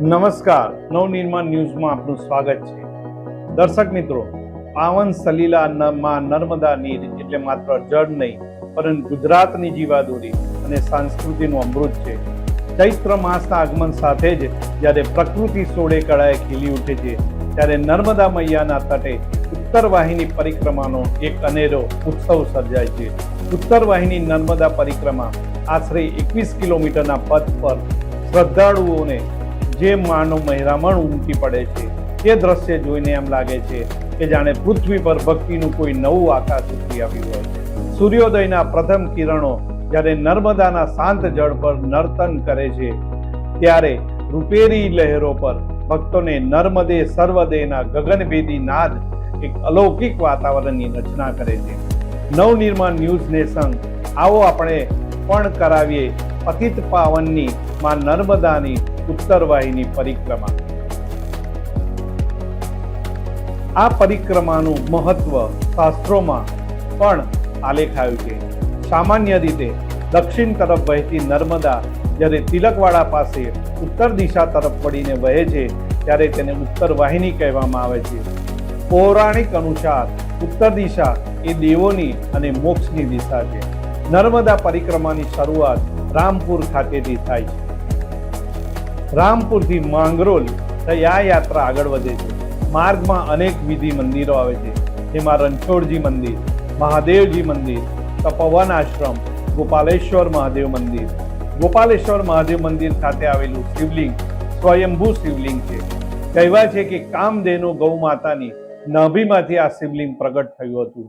નમસ્કાર, નવનિર્માણ ન્યૂઝમાં આપનું સ્વાગત છે. દર્શક મિત્રો, પાવન સલીલા માં નર્મદા નીર એટલે માત્ર જળ નહીં, પરંતુ ગુજરાતની જીવાદોરી અને સંસ્કૃતિનું અમૃત છે. ચૈત્ર માસના આગમન સાથે જ જ્યારે પ્રકૃતિ સોળે કળાએ ખીલી ઉઠે છે, ત્યારે નર્મદા મૈયાના તટે ઉત્તર વાહિની પરિક્રમાનો એક અનેરો ઉત્સવ સર્જાય છે. ઉત્તર વાહિની નર્મદા પરિક્રમા આશરે 21 કિલોમીટરના પથ પર શ્રદ્ધાળુઓને જે માનો મહેરામણ ઉમટી પડે છે, તે દ્રશ્ય જોઈને એમ લાગે છે કે જાણે પૃથ્વી પર ભક્તિનું કોઈ નવું આકાશ ઉતરી આવ્યું હોય. સૂર્યોદયના પ્રથમ કિરણો જ્યારે નર્મદાના શાંત જળ પર નર્તન કરે છે, ત્યારે રૂપેરી લહેરો પર ભક્તોને નર્મદે સર્વદેના ગગનભેદી નાદ એક અલૌકિક વાતાવરણની રચના કરે છે. નવનિર્માણ ન્યૂઝને સંગ આવો આપણે પણ કરાવીએ પતિત પાવનની માં નર્મદાની ઉત્તર વાહિની પરિક્રમા. આ પરિક્રમાનું મહત્વ શાસ્ત્રોમાં પણ આલેખાયું છે. સામાન્ય રીતે દક્ષિણ તરફ વહેતી નર્મદા જ્યારે તિલકવાડા પાસે ઉત્તર દિશા તરફ વળીને વહે છે, ત્યારે તેને ઉત્તર વાહિની કહેવામાં આવે છે. પૌરાણિક અનુસાર ઉત્તર દિશા એ દેવોની અને મોક્ષની દિશા છે. નર્મદા પરિક્રમાની શરૂઆત રામપુર ખાતેથી થાય છે. રામપુરથી માંગરોલ થઈ આ યાત્રા આગળ વધે છે. માર્ગમાં અનેક વિધિ મંદિરો આવે છે, જેમાં રણછોડજી મંદિર, મહાદેવજી મંદિર, તપોવન આશ્રમ, ગોપાલેશ્વર મહાદેવ મંદિર. ગોપાલેશ્વર મહાદેવ મંદિર ખાતે આવેલું શિવલિંગ સ્વયંભૂ શિવલિંગ છે. કહેવાય છે કે કામધેનુ ગૌ માતાની નાભીમાંથી આ શિવલિંગ પ્રગટ થયું હતું.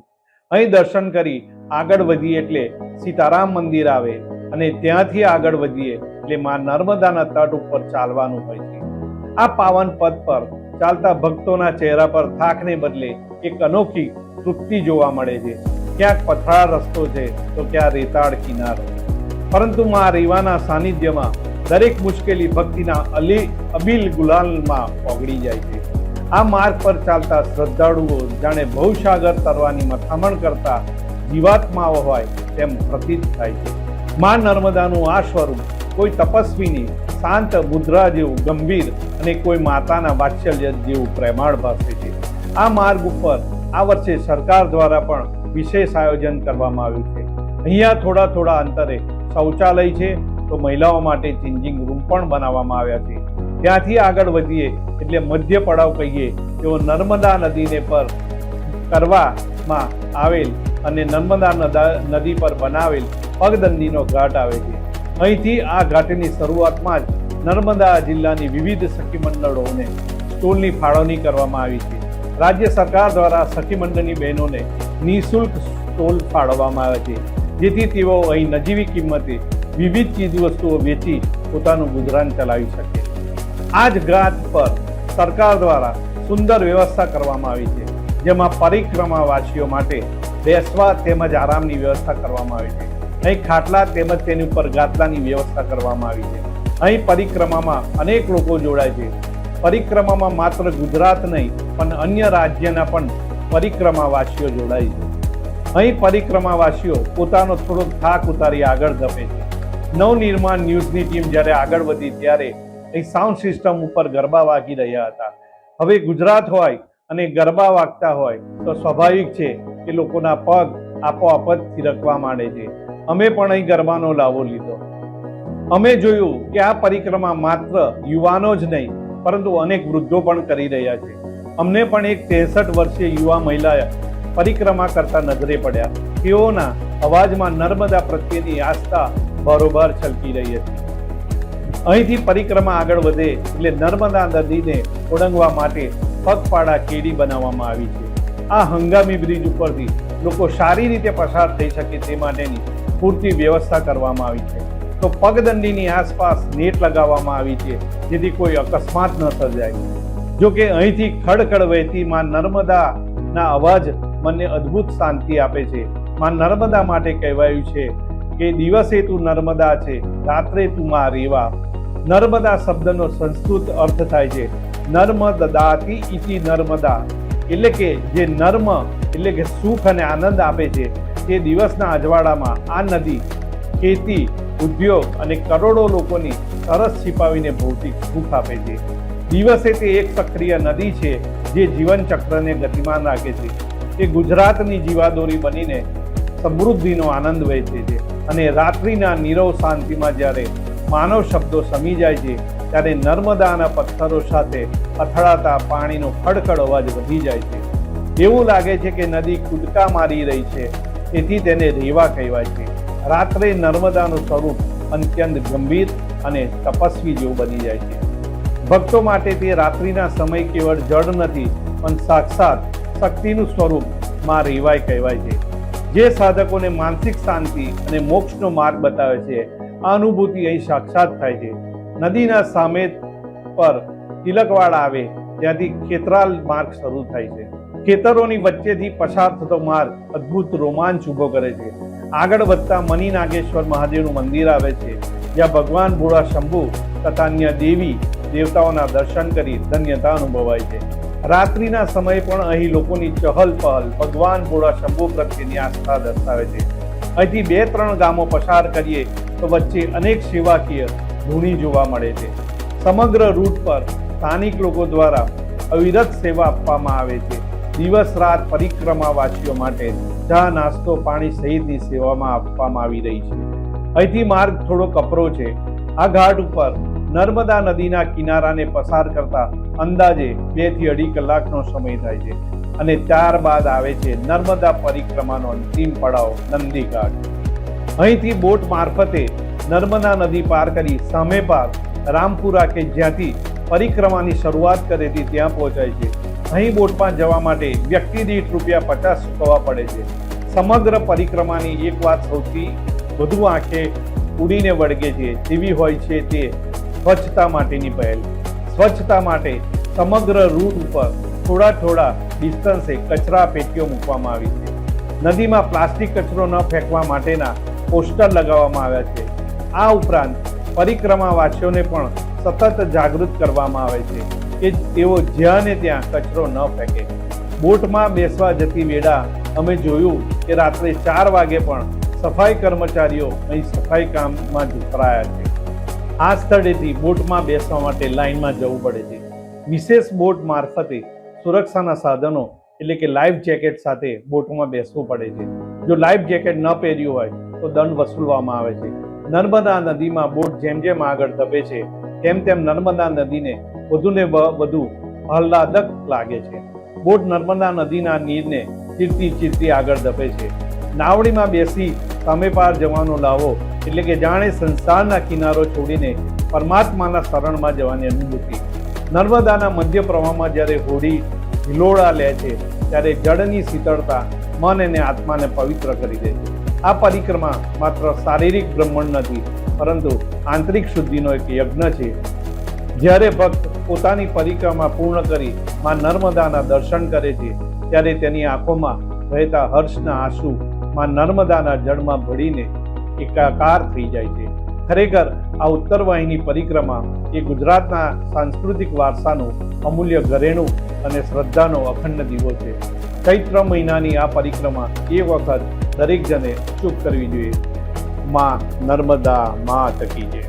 અહીં દર્શન કરી આગળ વધીએ એટલે સીતારામ મંદિર આવે, અને ત્યાંથી આગળ વધીએ એટલે માં નર્મદાના તટ ઉપર ચાલવાનું હોય છે. આ પાવન પદ પર ચાલતા ભક્તોના ચહેરા પર થાકને બદલે એક અનોખી તૃપ્તિ જોવા મળે છે. ક્યાંક પથરાળ રસ્તો છે તો ક્યાં રેતાળ કિનારો, પરંતુ માં રેવાના સાનિધ્યમાં દરેક મુશ્કેલી ભક્તિના અબીલ ગુલાલમાં ઓગળી જાય છે. આ માર્ગ પર ચાલતા શ્રદ્ધાળુઓ જાણે ભવસાગર તરવાની મથામણ કરતા જીવાત્માઓ હોય તેમ પ્રતીત થાય છે. માં નર્મદાનું આ સ્વરૂપ કોઈ તપસ્વીની શાંત મુદ્રા જેવું ગંભીર અને કોઈ માતાના વાત્સલ્ય જેવું પ્રેમાળ ભાસે છે. આ માર્ગ ઉપર આ વર્ષે સરકાર દ્વારા પણ વિશેષ આયોજન કરવામાં આવ્યું છે. અહીંયા થોડા થોડા અંતરે શૌચાલય છે, તો મહિલાઓ માટે ચેન્જિંગ રૂમ પણ બનાવવામાં આવ્યા છે. ત્યાંથી આગળ વધીએ એટલે મધ્ય પડાવ કહીએ તેઓ નર્મદા નદીને પર કરવામાં આવેલ અને નર્મદા નદી પર બનાવેલ પગદંડીનો ઘાટ આવે છે. અહીંથી આ ઘાટની શરૂઆતમાં જ નર્મદા જિલ્લાની વિવિધ સખી મંડળોને સ્ટોલની ફાળવણી કરવામાં આવી છે. રાજ્ય સરકાર દ્વારા સખી મંડળની બહેનોને નિઃશુલ્ક સ્ટોલ ફાળવવામાં આવે છે, જેથી તેઓ અહીં નજીવી કિંમતે વિવિધ ચીજવસ્તુઓ વેચી પોતાનું ગુજરાન ચલાવી શકે. આ જ ઘાટ પર સરકાર દ્વારા સુંદર વ્યવસ્થા કરવામાં આવી છે, જેમાં પરિક્રમાવાસીઓ માટે બેસવા તેમજ આરામની વ્યવસ્થા કરવામાં આવી છે. અહીં ખાટલા તેમજ તેની ઉપર ગાદલાની વ્યવસ્થા કરવામાં આવી છે. અહીં પરિક્રમામાં અનેક લોકો જોડાય છે. પરિક્રમામાં માત્ર ગુજરાત નહીં પણ અન્ય રાજ્યના પણ પરિક્રમાવાસીઓ જોડાય છે. અહીં પરિક્રમાવાસીઓ પોતાનો થોડોક થાક ઉતારી આગળ ધપે છે. નવનિર્માણ ન્યૂઝની ટીમ જ્યારે આગળ વધી ત્યારે અહીં સાઉન્ડ સિસ્ટમ ઉપર ગરબા વાગી રહ્યા હતા. હવે ગુજરાત હોય અને ગરબા વાગતા હોય તો સ્વાભાવિક છે કે લોકોના પગ આપોઆપ જ થિરકવા માંડે છે. અમે પણ અહીં ગરબાનો લાવો લીધો. અમે જોયું કે આ પરિક્રમા માત્ર યુવાનો જ નહીં પરંતુ અનેક વૃદ્ધો પણ કરી રહ્યા છે. અમને પણ એક 63 વર્ષીય યુવા મહિલા પરિક્રમા કરતા નજરે પડ્યા. તેઓના અવાજમાં નર્મદા પ્રત્યેની આસ્થા બરોબર છલકી રહી હતી. અહીંથી પરિક્રમા આગળ વધે એટલે નર્મદા નદીને ઓળંગવા માટે પગપાળા કેડી બનાવવામાં આવી છે. આ હંગામી બ્રિજ ઉપરથી લોકો સારી રીતે પસાર થઈ શકે તે માટેની પૂરતી વ્યવસ્થા કરવામાં આવી છે. તો પગદંડીની આસપાસ નેટ લગાવવામાં આવી છે, જેથી કોઈ અકસ્માત ન સર્જાય. જો કે અહીંથી ખડખડ વહેતી માં નર્મદાના અવાજ મને અદ્ભુત શાંતિ આપે છે. માં નર્મદા માટે કહેવાયું છે કે દિવસે તું નર્મદા છે, રાત્રે તું માં રેવા. નર્મદા શબ્દનો સંસ્કૃત અર્થ થાય છે નર્મદાતિ ઇતિ નર્મદા, એટલે કે જે નર્મ એટલે કે સુખ અને આનંદ આપે છે. તે દિવસના અજવાળામાં આ નદી ખેતી, ઉદ્યોગ અને કરોડો લોકોની તરસ છીપાવીને ભૌતિક સુખ આપે છે. દિવસે તે એક સક્રિય નદી છે જે જીવન ચક્રને ગતિમાન રાખે છે. તે ગુજરાતની જીવાદોરી બનીને સમૃદ્ધિનો આનંદ વહેંચે છે અને રાત્રિના નીરવ શાંતિમાં જ્યારે માનવ શબ્દો સમી જાય છે ત્યારે નર્મદાના પથ્થરો સાથે અથડાતા પાણીનો ખડખડ અવાજ વધી જાય છે. એવું લાગે છે કે નદી કૂદકા મારી રહી છે, તેથી તેને રેવા કહેવાય છે. રાત્રે નર્મદાનું સ્વરૂપ અત્યંત ગંભીર અને તપસ્વી જેવું બની જાય છે. ભક્તો માટે તે રાત્રિના સમય કેવળ જળ નથી, પણ સાક્ષાત શક્તિનું સ્વરૂપ માં રેવાય કહેવાય છે, જે સાધકોને માનસિક શાંતિ અને મોક્ષનો માર્ગ બતાવે છે. આ અનુભૂતિ અહીં સાક્ષાત થાય છે. નદીના સામે પર તિલકવાડ આવે ત્યાંથી ખેતરાલ માર્ગ શરૂ થાય છે. ખેતરોની વચ્ચેથી પસાર થતો માર્ગ અદ્ભુત રોમાંચ ઉભો કરે છે. આગળ વધતા મની નાગેશ્વર મહાદેવનું મંદિર આવે છે, જ્યાં ભગવાન ભોળા શંભુ તથા અન્ય દેવી દેવતાઓના દર્શન કરી ધન્યતા અનુભવાય છે. રાત્રિના સમયે પણ અહીં લોકોની ચહલ પહલ ભગવાન ભોળા શંભુ પ્રત્યેની આસ્થા દર્શાવે છે. અહીંથી 2-3 ગામો પસાર કરીએ તો વચ્ચે અનેક સેવાકીય ધૂણી જોવા મળે છે. સમગ્ર રૂટ પર સ્થાનિક લોકો દ્વારા અવિરત સેવા આપવામાં આવે છે. દિવસ રાત પરિક્રમાવાસીઓ માટે ચા, નાસ્તો, પાણી સહિતની સેવામાં આપવામાં આવી રહી છે. અહીંથી માર્ગ થોડો કપરો છે. આ ઘાટ ઉપર નર્મદા નદીના કિનારાને પસાર કરતા અંદાજે 2 થી 2.5 કલાકનો સમય થાય છે અને ત્યારબાદ આવે છે નર્મદા પરિક્રમાનો અંતિમ પડાવ નંદી ઘાટ. અહીંથી બોટ મારફતે નર્મદા નદી પાર કરી સામે પાર રામપુરા કે જ્યાંથી પરિક્રમાની શરૂઆત કરી હતી ત્યાં પહોંચાય છે. અહીં બોટમાં જવા માટે વ્યક્તિ દીઠ ₹50 ચૂકવવા પડે છે. સમગ્ર પરિક્રમાની એક વાત સૌથી વધુ આંખે ઉડીને વળગે છે તેવી હોય છે તે સ્વચ્છતા માટેની પહેલ. સ્વચ્છતા માટે સમગ્ર રૂટ ઉપર થોડા ડિસ્ટન્સે કચરા પેટીઓ મૂકવામાં આવી છે. નદીમાં પ્લાસ્ટિક કચરો ન ફેંકવા માટેના પોસ્ટર લગાવવામાં આવ્યા છે. આ ઉપરાંત પરિક્રમાવાસીઓને પણ સતત જાગૃત કરવામાં આવે છે કે તેઓ જ્યાં ને ત્યાં કચરો ન ફેંકે. બોટમાં બેસવા જતી વેળા અમે જોયું કે રાત્રે 4 વાગે પણ સફાઈ કર્મચારીઓ અહીં સફાઈ કામમાં જોતરાયા છે. આ સ્થળેથી બોટમાં બેસવા માટે લાઇનમાં જવું પડે છે. વિશેષ બોટ મારફતે સુરક્ષાના સાધનો એટલે કે લાઈફ જેકેટ સાથે બોટમાં બેસવું પડે છે. જો લાઈફ જેકેટ ન પહેર્યું હોય તો દંડ વસૂલવામાં આવે છે. નર્મદા નદીમાં બોટ જેમ જેમ આગળ ધપે છે તેમ તેમ નર્મદા નદીને વધુને વધુ આહલાદક લાગે છે. બોટ નર્મદા નદીના નીરને ચીરતી આગળ ધપે છે. નાવડીમાં બેસી સામે પાર જવાનો લાવો એટલે કે જાણે સંસારના કિનારો છોડીને પરમાત્માના શરણમાં જવાની અનુભૂતિ. નર્મદાના મધ્ય પ્રવાહમાં જ્યારે હોડી હિલોળા લે છે ત્યારે જળની શીતળતા મન અને આત્માને પવિત્ર કરી દે છે. આ પરિક્રમા માત્ર શારીરિક ભ્રમણ નથી, પરંતુ આંતરિક શુદ્ધિનો એક યજ્ઞ છે. જ્યારે ભક્ત પોતાની પરિક્રમા પૂર્ણ કરી માં નર્મદાના દર્શન કરે છે ત્યારે તેની આંખોમાં વહેતા હર્ષના આંસુ માં નર્મદાના જળમાં ભળીને એકાકાર થઈ જાય છે. ખરેખર આ ઉત્તર વાહિની પરિક્રમા એ ગુજરાતના સાંસ્કૃતિક વારસાનું અમૂલ્ય ઘરેણું અને શ્રદ્ધાનો અખંડ દીવો છે. ચૈત્ર મહિનાની આ પરિક્રમા એ વખત દરેક જણે ચૂક કરવી જોઈએ. માં નર્મદા માત કી જય.